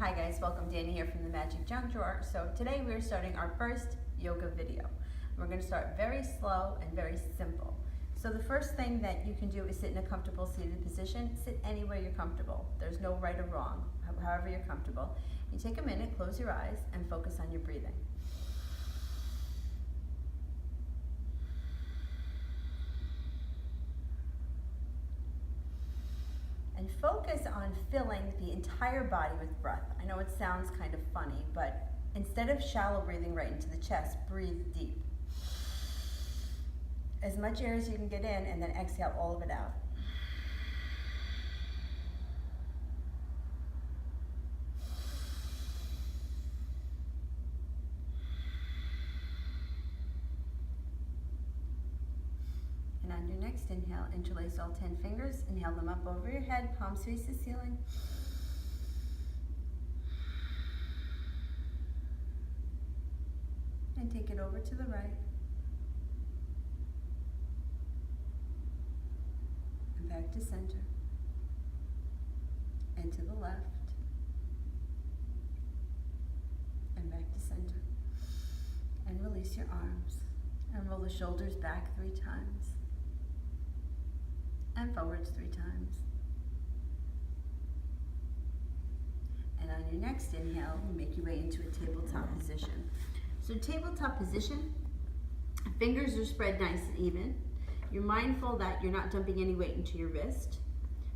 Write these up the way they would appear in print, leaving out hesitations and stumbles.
Hi guys, welcome. Danny here from the Magic Junk Drawer. So today we're starting our first yoga video. We're going to start very slow and very simple. So the first thing that you can do is sit in a comfortable seated position. Sit anywhere you're comfortable. There's no right or wrong, however you're comfortable. You take a minute, close your eyes, and focus on your breathing. And focus on filling the entire body with breath. I know it sounds kind of funny, but instead of shallow breathing right into the chest, breathe deep. As much air as you can get in, and then exhale all of it out. And on your next inhale, interlace all 10 fingers, inhale them up over your head, palms face the ceiling. And take it over to the right. And back to center. And to the left. And back to center. And release your arms. And roll the shoulders back 3 times. And forwards 3 times. And on your next inhale, you make your way into a tabletop position. So tabletop position, fingers are spread nice and even. You're mindful that you're not dumping any weight into your wrist.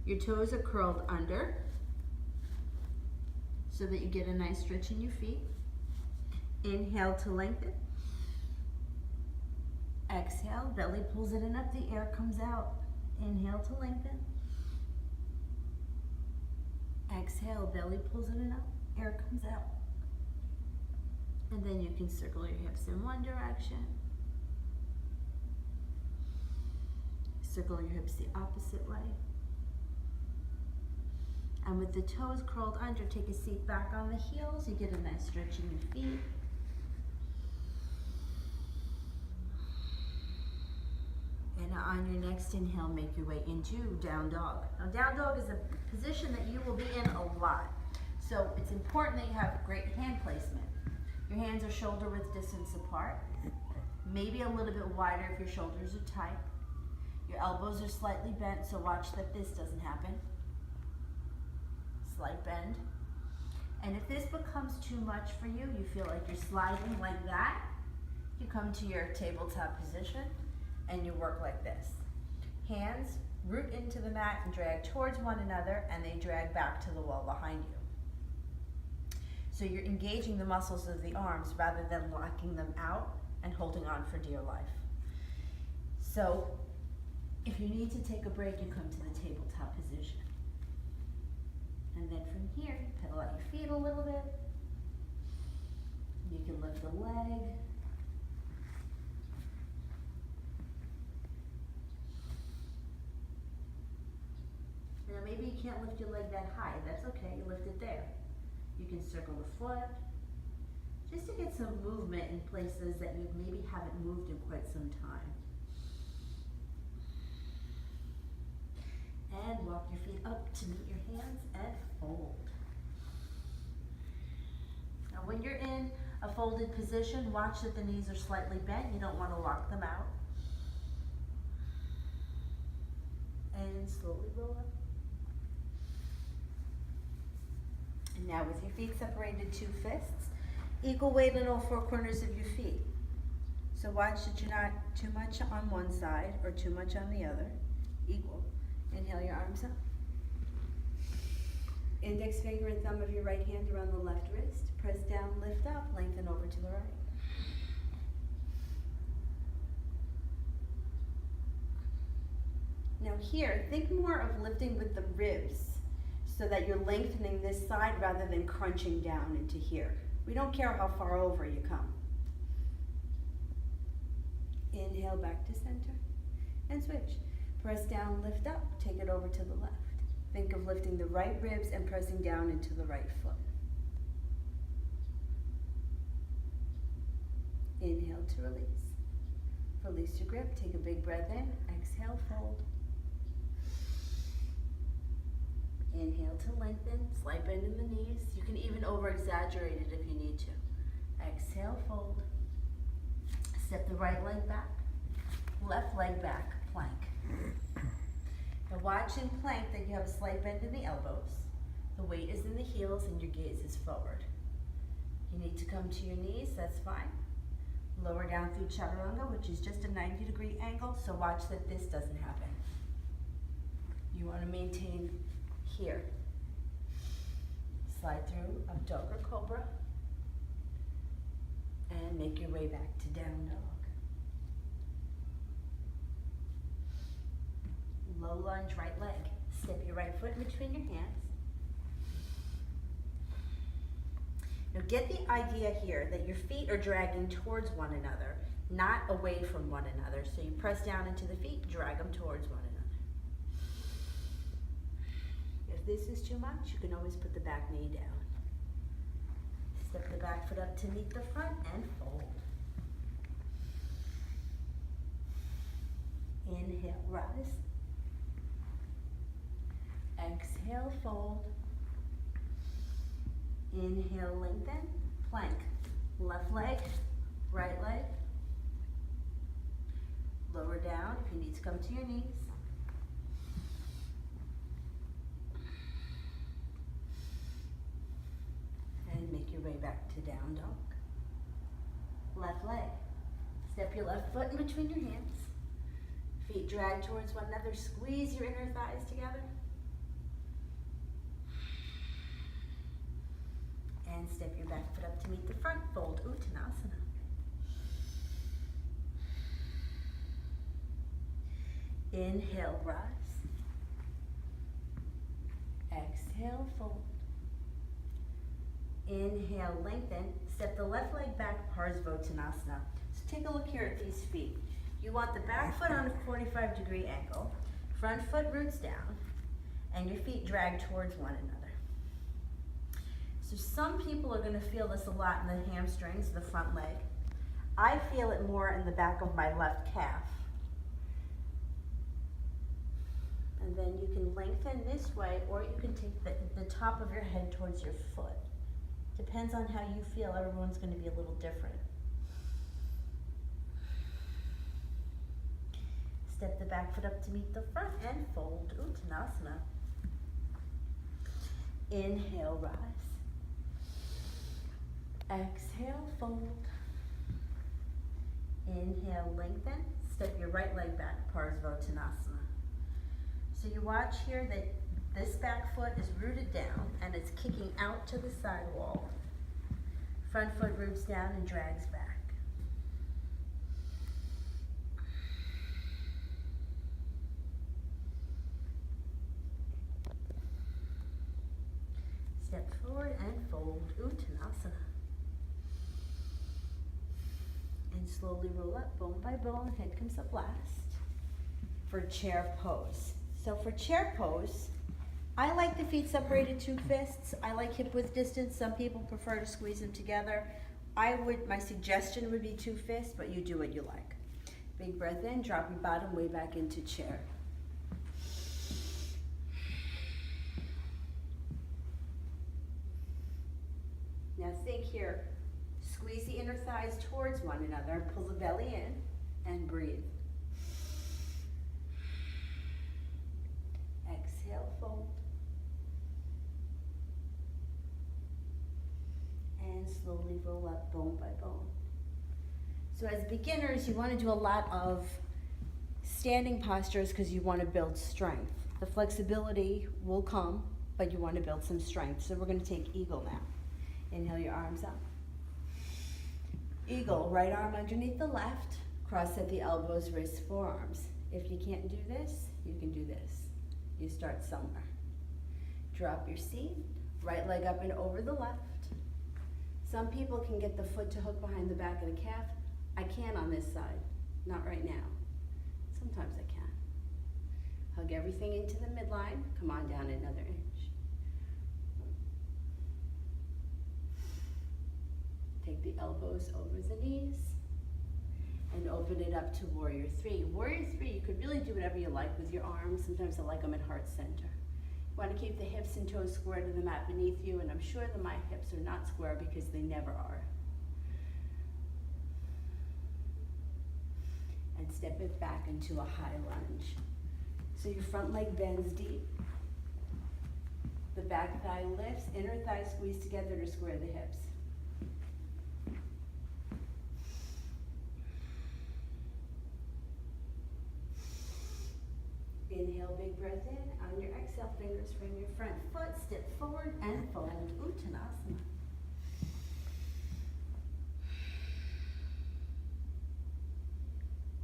Your toes are curled under so that you get a nice stretch in your feet. Inhale to lengthen. Exhale, belly pulls in and up, the air comes out. Inhale to lengthen. Exhale, belly pulls in and up, air comes out. And then you can circle your hips in one direction. Circle your hips the opposite way. And with the toes curled under, take a seat back on the heels. You get a nice stretch in your feet. And on your next inhale, make your way into down dog. Now, down dog is a position that you will be in a lot. So it's important that you have great hand placement. Your hands are shoulder width distance apart, maybe a little bit wider if your shoulders are tight. Your elbows are slightly bent, so watch that this doesn't happen. Slight bend. And if this becomes too much for you, you feel like you're sliding like that, you come to your tabletop position and you work like this. Hands root into the mat and drag towards one another, and they drag back to the wall behind you. So you're engaging the muscles of the arms rather than locking them out and holding on for dear life. So if you need to take a break, you come to the tabletop position. And then from here, pedal out your feet a little bit. You can lift the leg. Now maybe you can't lift your leg that high. That's okay, you lift it there. You can circle the foot, just to get some movement in places that you maybe haven't moved in quite some time. And walk your feet up to meet your hands and fold. Now when you're in a folded position, watch that the knees are slightly bent. You don't want to lock them out. And slowly roll up. And now with your feet separated 2 fists, equal weight in all 4 corners of your feet. So watch that you're not too much on one side or too much on the other. Equal. Inhale your arms up. Index finger and thumb of your right hand around the left wrist. Press down, lift up, lengthen over to the right. Now here, think more of lifting with the ribs so that you're lengthening this side rather than crunching down into here. We don't care how far over you come. Inhale back to center and switch. Press down, lift up, take it over to the left. Think of lifting the right ribs and pressing down into the right foot. Inhale to release. Release your grip, take a big breath in, exhale, fold. Inhale to lengthen, slight bend in the knees. You can even over-exaggerate it if you need to. Exhale, fold. Step the right leg back, left leg back, plank. Now watch in plank that you have a slight bend in the elbows. The weight is in the heels and your gaze is forward. You need to come to your knees, that's fine. Lower down through chaturanga, which is just a 90-degree angle, so watch that this doesn't happen. You want to maintain here. Slide through Abdog or Cobra, and make your way back to down dog. Low lunge, right leg. Step your right foot in between your hands. Now get the idea here that your feet are dragging towards one another, not away from one another. So you press down into the feet, drag them towards one another. If this is too much, you can always put the back knee down. Step the back foot up to meet the front and fold. Inhale, rise. Exhale, fold. Inhale, lengthen, plank. Left leg, right leg. Lower down if you need to come to your knees. And make your way back to down dog. Left leg. Step your left foot in between your hands. Feet drag towards one another. Squeeze your inner thighs together. And step your back foot up to meet the front. Fold Uttanasana. Inhale, rise. Exhale, fold. Inhale, lengthen. Step the left leg back, Parsvottanasana. So take a look here at these feet. You want the back foot on a 45-degree angle, front foot roots down, and your feet drag towards one another. So some people are going to feel this a lot in the hamstrings, the front leg. I feel it more in the back of my left calf. And then you can lengthen this way, or you can take the top of your head towards your foot. Depends on how you feel. Everyone's going to be a little different. Step the back foot up to meet the front and fold Uttanasana. Inhale, rise. Exhale, fold. Inhale, lengthen. Step your right leg back, Parsvottanasana. So you watch here that this back foot is rooted down and it's kicking out to the side wall. Front foot roots down and drags back. Step forward and fold Uttanasana. And slowly roll up bone by bone, head comes up last for chair pose. So for chair pose, I like the feet separated 2 fists. I like hip width distance. Some people prefer to squeeze them together. My suggestion would be 2 fists, but you do what you like. Big breath in, drop your bottom way back into chair. Now think here, squeeze the inner thighs towards one another, pull the belly in, and breathe. Exhale, fold. And slowly roll up bone by bone. So as beginners, you want to do a lot of standing postures because you want to build strength. The flexibility will come, but you want to build some strength. So we're going to take eagle now. Inhale your arms up. Eagle, right arm underneath the left, cross at the elbows, wrists, forearms. If you can't do this, you can do this. You start somewhere. Drop your seat, right leg up and over the left. Some people can get the foot to hook behind the back of the calf. I can on this side, not right now. Sometimes I can. Hug everything into the midline, come on down another inch. Take the elbows over the knees and open it up to Warrior 3. Warrior 3, you could really do whatever you like with your arms. Sometimes I like them at heart center. Want to keep the hips and toes square to the mat beneath you, and I'm sure that my hips are not square because they never are. And step it back into a high lunge. So your front leg bends deep. The back thigh lifts, inner thigh squeeze together to square the hips. Inhale, big breath in. On your exhale, fingers frame your front foot, step forward and fold, Uttanasana.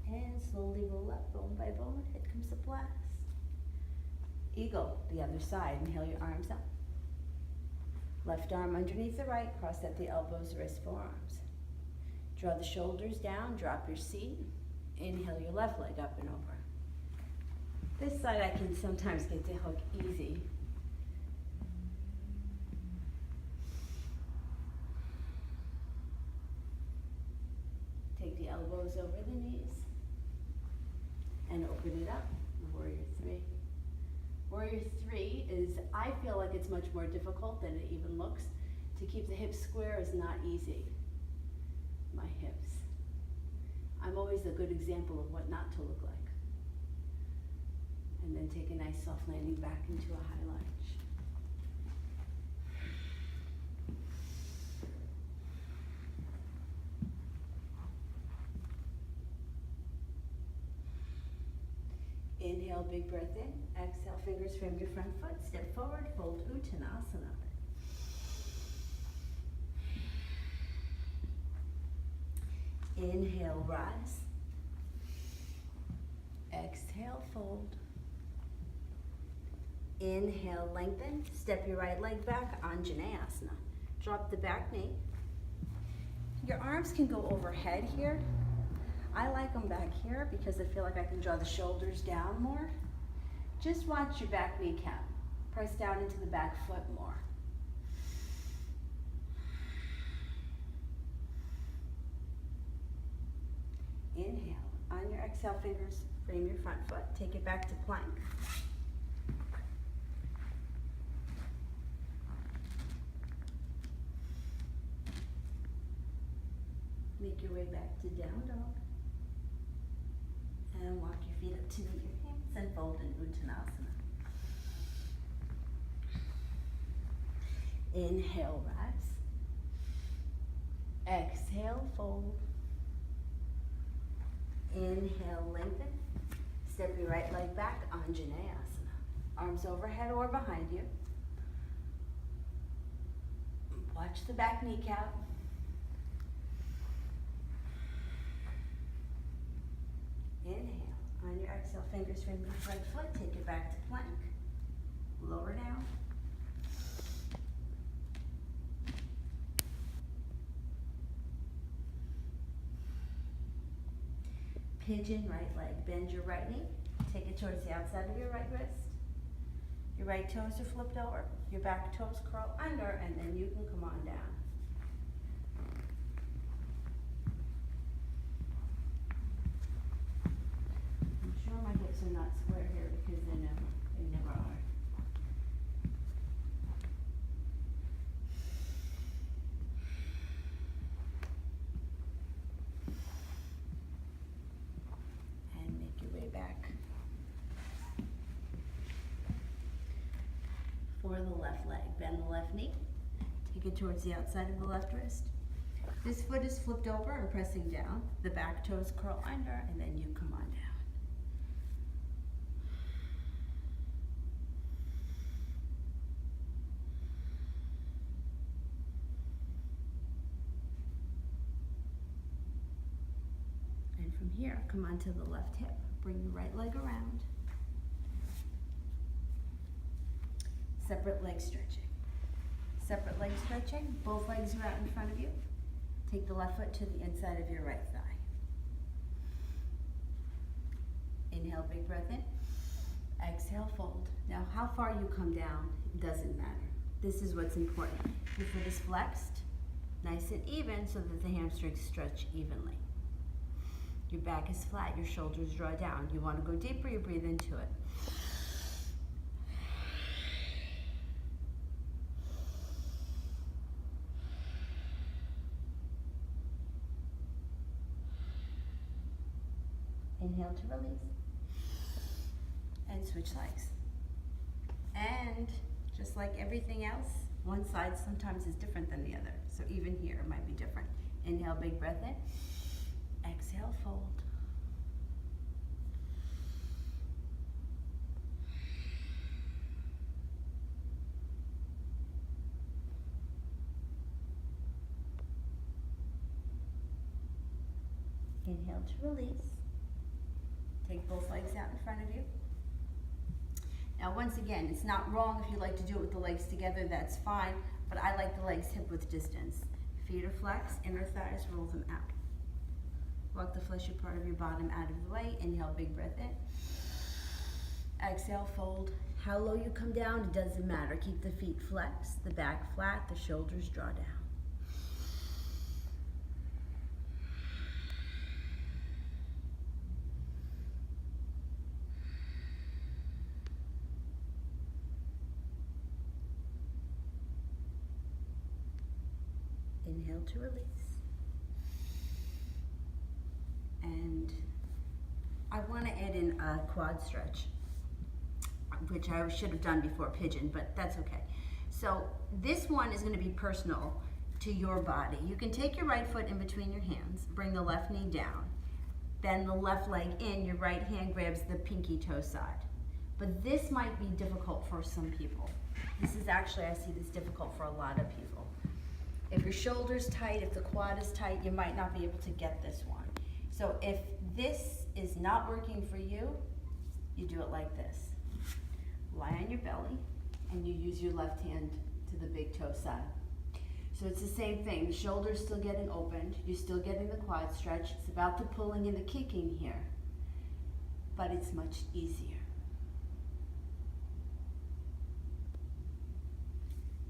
And slowly roll up, bone by bone, here comes the blast. Eagle, the other side, inhale your arms up. Left arm underneath the right, cross at the elbows, wrists, forearms. Draw the shoulders down, drop your seat. Inhale your left leg up and over. This side I can sometimes get to hook easy. Take the elbows over the knees and open it up. Warrior three. Warrior three is, I feel like it's much more difficult than it even looks. To keep the hips square is not easy. My hips. I'm always a good example of what not to look like. And then take a nice soft landing back into a high lunge. Inhale, big breath in. Exhale, fingers frame your front foot. Step forward, fold Uttanasana. Inhale, rise. Exhale, fold. Inhale, lengthen. Step your right leg back, Anjaneyasana. Drop the back knee. Your arms can go overhead here. I like them back here because I feel like I can draw the shoulders down more. Just watch your back kneecap. Press down into the back foot more. Inhale. On your exhale, fingers frame your front foot. Take it back to plank. Make your way back to down dog. And walk your feet up to meet your hands and fold in Uttanasana. Inhale, rise. Exhale, fold. Inhale, lengthen. Step your right leg back, Anjaneyasana. Arms overhead or behind you. Watch the back kneecap. Inhale. On your exhale, fingers frame your front foot. Take it back to plank. Lower down. Pigeon right leg. Bend your right knee. Take it towards the outside of your right wrist. Your right toes are flipped over. Your back toes curl under, and then you can come on down. I'm sure my hips are not square here because they never are. And make your way back. For the left leg, bend the left knee. Take it towards the outside of the left wrist. This foot is flipped over and pressing down. The back toes curl under, and then you come on down. And from here, come onto the left hip. Bring the right leg around. Separate leg stretching. Separate leg stretching. Both legs are out in front of you. Take the left foot to the inside of your right thigh. Inhale, big breath in. Exhale, fold. Now, how far you come down doesn't matter. This is what's important. Your foot is flexed, nice and even, so that the hamstrings stretch evenly. Your back is flat, your shoulders draw down. You want to go deeper, you breathe into it. Inhale to release. And switch legs. And just like everything else, one side sometimes is different than the other. So even here it might be different. Inhale, big breath in. Exhale, fold. Inhale to release. Take both legs out in front of you. Now once again, it's not wrong if you like to do it with the legs together, that's fine, but I like the legs hip width distance. Feet are flexed, inner thighs, roll them out. Walk the fleshy part of your bottom out of the way. Inhale, big breath in. Exhale, fold. How low you come down, it doesn't matter. Keep the feet flexed, the back flat, the shoulders draw down. Inhale to release. And I want to add in a quad stretch, which I should have done before pigeon, but that's okay. So this one is going to be personal to your body. You can take your right foot in between your hands, bring the left knee down, bend the left leg in, your right hand grabs the pinky toe side. But this might be difficult for some people. This is actually, I see this difficult for a lot of people. If your shoulder's tight, if the quad is tight, you might not be able to get this one. So if this is not working for you, you do it like this. Lie on your belly, and you use your left hand to the big toe side. So it's the same thing. The shoulder's still getting opened. You're still getting the quad stretch. It's about the pulling and the kicking here, but it's much easier.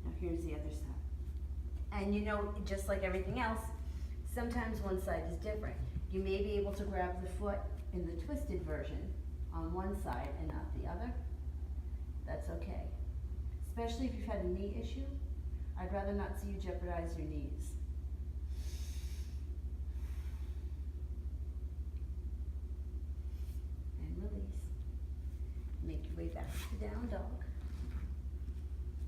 Now here's the other side. And you know, just like everything else, sometimes one side is different. You may be able to grab the foot in the twisted version on one side and not the other. That's okay. Especially if you've had a knee issue, I'd rather not see you jeopardize your knees. And release. Make your way back to down dog.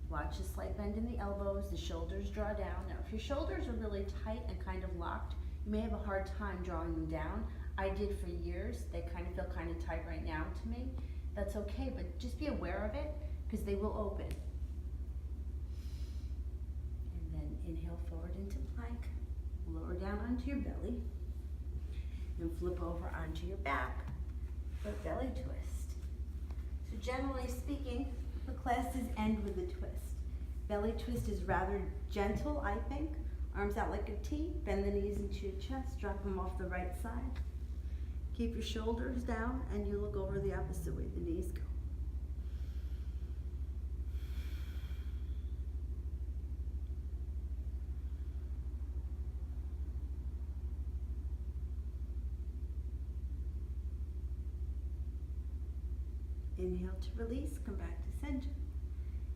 Watch a slight bend in the elbows, the shoulders draw down. Now, if your shoulders are really tight and kind of locked, you may have a hard time drawing them down. I did for years. They kind of feel kind of tight right now to me. That's okay, but just be aware of it because they will open. And then inhale forward into plank, lower down onto your belly, and flip over onto your back for a belly twist. So generally speaking, the classes end with a twist. Belly twist is rather gentle, I think. Arms out like a T, bend the knees into your chest, drop them off the right side. Keep your shoulders down and you look over the opposite way the knees go. Inhale to release, come back to center,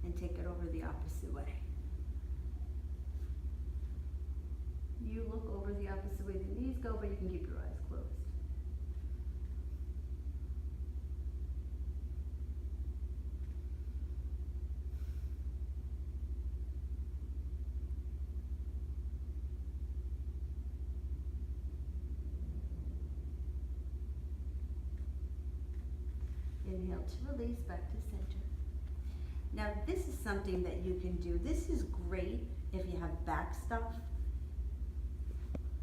and take it over the opposite way. You look over the opposite way the knees go, but you can keep your eyes closed. Inhale to release, back to center. Now this is something that you can do. This is great if you have back stuff.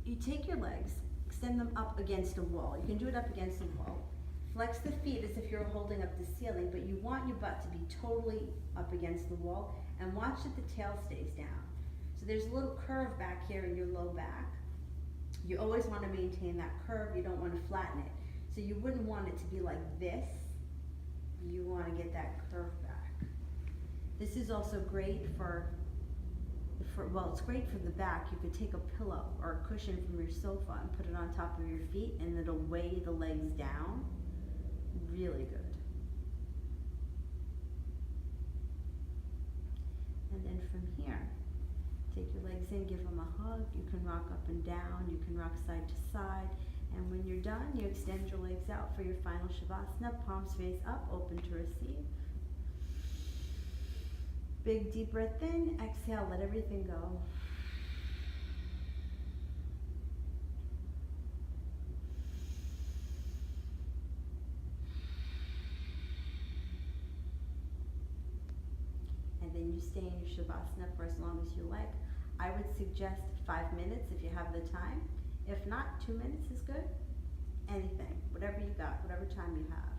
You take your legs, extend them up against a wall. You can do it up against the wall. Flex the feet as if you're holding up the ceiling, but you want your butt to be totally up against the wall, and watch that the tail stays down. So there's a little curve back here in your low back. You always want to maintain that curve. You don't want to flatten it. So you wouldn't want it to be like this. You want to get that curve back. This is also great for, well, it's great for the back. You could take a pillow or a cushion from your sofa and put it on top of your feet, and it'll weigh the legs down. Really good. And then from here, take your legs in, give them a hug. You can rock up and down. You can rock side to side. And when you're done, you extend your legs out for your final Shavasana, palms face up, open to receive. Big deep breath in, exhale, let everything go. And then you stay in your Shavasana for as long as you like. I would suggest 5 minutes if you have the time. If not, 2 minutes is good. Anything, whatever you got, whatever time you have.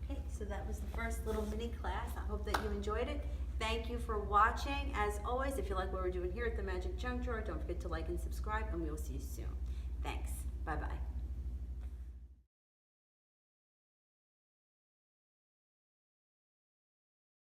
Okay, so that was the first little mini class. I hope that you enjoyed it. Thank you for watching. As always, if you like what we're doing here at the Magic Junk Drawer, don't forget to like and subscribe, and we will see you soon. Thanks. Bye-bye.